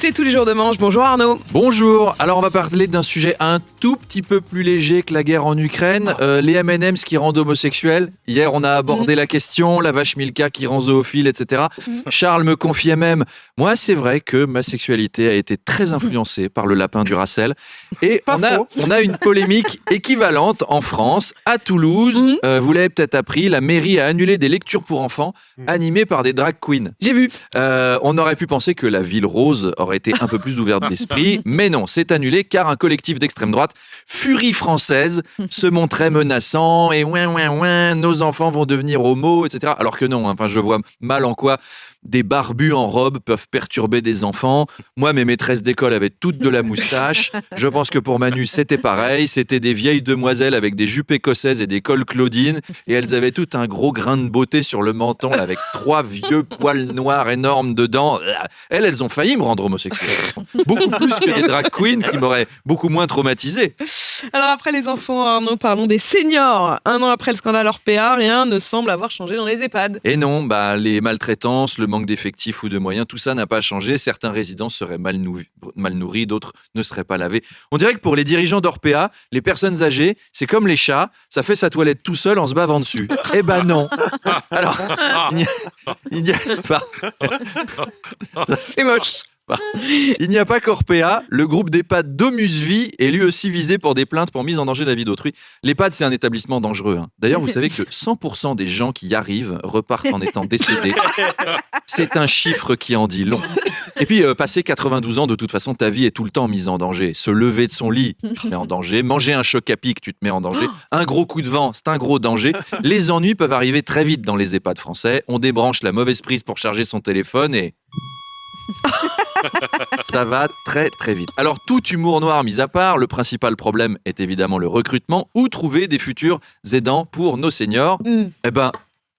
C'est tous les jours de manche. Bonjour Arnaud. Bonjour, alors on va parler d'un sujet un tout petit peu plus léger que la guerre en Ukraine, les M&M's qui rendent homosexuels. Hier on a abordé la question, la vache Milka qui rend zoophile, etc. Charles me confiait même, moi c'est vrai que ma sexualité a été très influencée par le lapin du Racel. Et on a une polémique équivalente en France, à Toulouse. Vous l'avez peut-être appris, la mairie a annulé des lectures pour enfants animées par des drag queens. J'ai vu. On aurait pu penser que la ville rose aurait été un peu plus ouverte d'esprit, mais non, c'est annulé car un collectif d'extrême droite, Furie française, se montrait menaçant et nos enfants vont devenir homo, etc. Alors que non, enfin je vois mal en quoi des barbus en robe peuvent perturber des enfants. Moi, mes maîtresses d'école avaient toutes de la moustache. Je pense que pour Manu, c'était pareil. C'était des vieilles demoiselles avec des jupes écossaises et des cols Claudine. Et elles avaient tout un gros grain de beauté sur le menton avec 3 vieux poils noirs énormes dedans. Elles ont failli me rendre homosexuel. Beaucoup plus que des drag queens qui m'auraient beaucoup moins traumatisé. Alors après les enfants, Arnaud, parlons des seniors. 1 an après le scandale Orpea, rien ne semble avoir changé dans les EHPAD. Et non, les maltraitances, le manque d'effectifs ou de moyens, tout ça n'a pas changé. Certains résidents seraient mal nourris, d'autres ne seraient pas lavés. On dirait que pour les dirigeants d'Orpea, les personnes âgées, c'est comme les chats, ça fait sa toilette tout seul en se bavant dessus. Eh ben non. Alors, il n'y a pas... C'est moche. Il n'y a pas qu'Orpea, le groupe d'EHPAD Domus Vie est lui aussi visé pour des plaintes pour mise en danger de la vie d'autrui. L'EHPAD, c'est un établissement dangereux. D'ailleurs, vous savez que 100% des gens qui y arrivent repartent en étant décédés. C'est un chiffre qui en dit long. Et puis, passer 92 ans, de toute façon, ta vie est tout le temps mise en danger. Se lever de son lit, tu te mets en danger. Manger un choc à pic, tu te mets en danger. Un gros coup de vent, c'est un gros danger. Les ennuis peuvent arriver très vite dans les EHPAD français. On débranche la mauvaise prise pour charger son téléphone et... ça va très très vite. Alors tout humour noir mis à part, le principal problème est évidemment le recrutement ou trouver des futurs aidants pour nos seniors. Eh ben,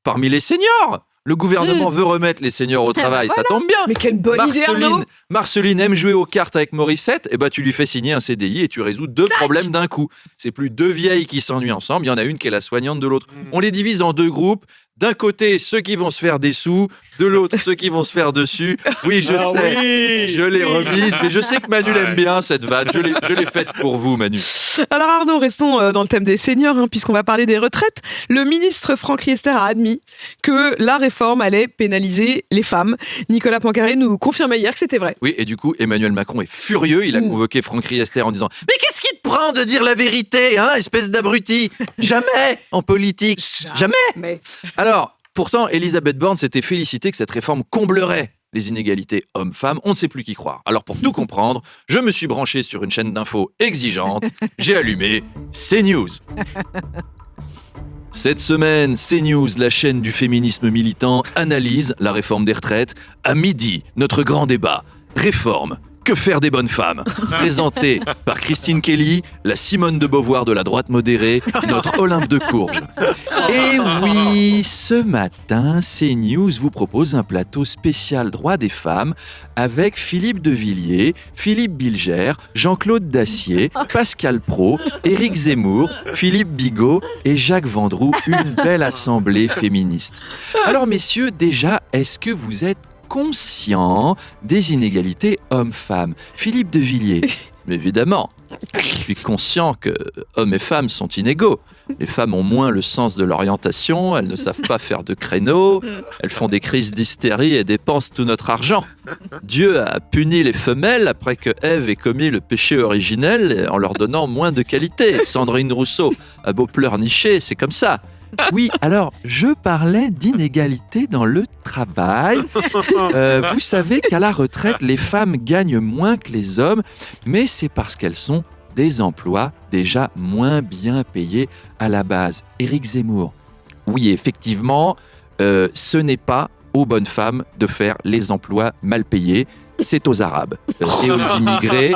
parmi les seniors, le gouvernement veut remettre les seniors au travail, ça tombe bien. Mais quelle bonne idée, Arnaud. Marceline aime jouer aux cartes avec Morissette, eh ben tu lui fais signer un CDI et tu résous 2 problèmes d'un coup. C'est plus 2 vieilles qui s'ennuient ensemble, il y en a une qui est la soignante de l'autre. On les divise en 2 groupes. D'un côté, ceux qui vont se faire des sous, de l'autre, ceux qui vont se faire dessus. Oui, je sais, je l'ai remise, mais je sais que Manu l'aime bien, cette vanne. Je l'ai faite pour vous, Manu. Alors Arnaud, restons dans le thème des seniors, puisqu'on va parler des retraites. Le ministre Franck Riester a admis que la réforme allait pénaliser les femmes. Nicolas Poincaré nous confirmait hier que c'était vrai. Oui, et du coup, Emmanuel Macron est furieux. Il a convoqué Franck Riester en disant « Mais qu'est-ce qui te prend de dire la vérité, espèce d'abruti ? Jamais en politique, jamais !» Alors, pourtant, Elisabeth Borne s'était félicitée que cette réforme comblerait les inégalités hommes-femmes. On ne sait plus qui croire. Alors, pour tout comprendre, je me suis branché sur une chaîne d'infos exigeante. J'ai allumé CNews. Cette semaine, CNews, la chaîne du féminisme militant, analyse la réforme des retraites. À midi, notre grand débat. Réforme. Que faire des bonnes femmes ? Présenté par Christine Kelly, la Simone de Beauvoir de la droite modérée, notre Olympe de Courges. Et oui, ce matin, CNews vous propose un plateau spécial droit des femmes avec Philippe de Villiers, Philippe Bilger, Jean-Claude Dacier, Pascal Praud, Éric Zemmour, Philippe Bigot et Jacques Vendroux, une belle assemblée féministe. Alors messieurs, déjà, est-ce que vous êtes conscient des inégalités hommes-femmes? Philippe de Villiers, évidemment. Je suis conscient que hommes et femmes sont inégaux. Les femmes ont moins le sens de l'orientation, elles ne savent pas faire de créneaux, elles font des crises d'hystérie et dépensent tout notre argent. Dieu a puni les femelles après que Ève ait commis le péché originel en leur donnant moins de qualité. Sandrine Rousseau a beau pleurnicher, c'est comme ça. Oui, alors, je parlais d'inégalité dans le travail. Vous savez qu'à la retraite, les femmes gagnent moins que les hommes, mais c'est parce qu'elles sont des emplois déjà moins bien payés à la base. Éric Zemmour, oui, effectivement, ce n'est pas aux bonnes femmes de faire les emplois mal payés. C'est aux Arabes et aux immigrés.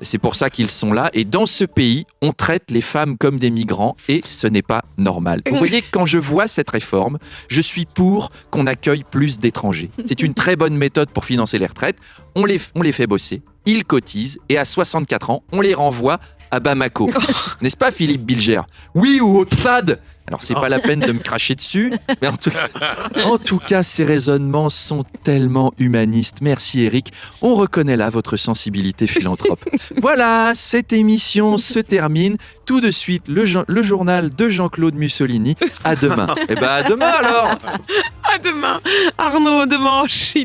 C'est pour ça qu'ils sont là. Et dans ce pays, on traite les femmes comme des migrants et ce n'est pas normal. Vous voyez, quand je vois cette réforme, je suis pour qu'on accueille plus d'étrangers. C'est une très bonne méthode pour financer les retraites. On les fait bosser, ils cotisent et à 64 ans, on les renvoie à Bamako. N'est-ce pas, Philippe Bilger? Oui, ou au TFAD. Alors, c'est pas la peine de me cracher dessus, mais en tout cas, ces raisonnements sont tellement humanistes. Merci, Eric. On reconnaît là votre sensibilité philanthrope. Voilà, cette émission se termine. Tout de suite, le journal de Jean-Claude Mussolini. À demain. Eh ben, à demain alors. À demain. Arnaud Demanche,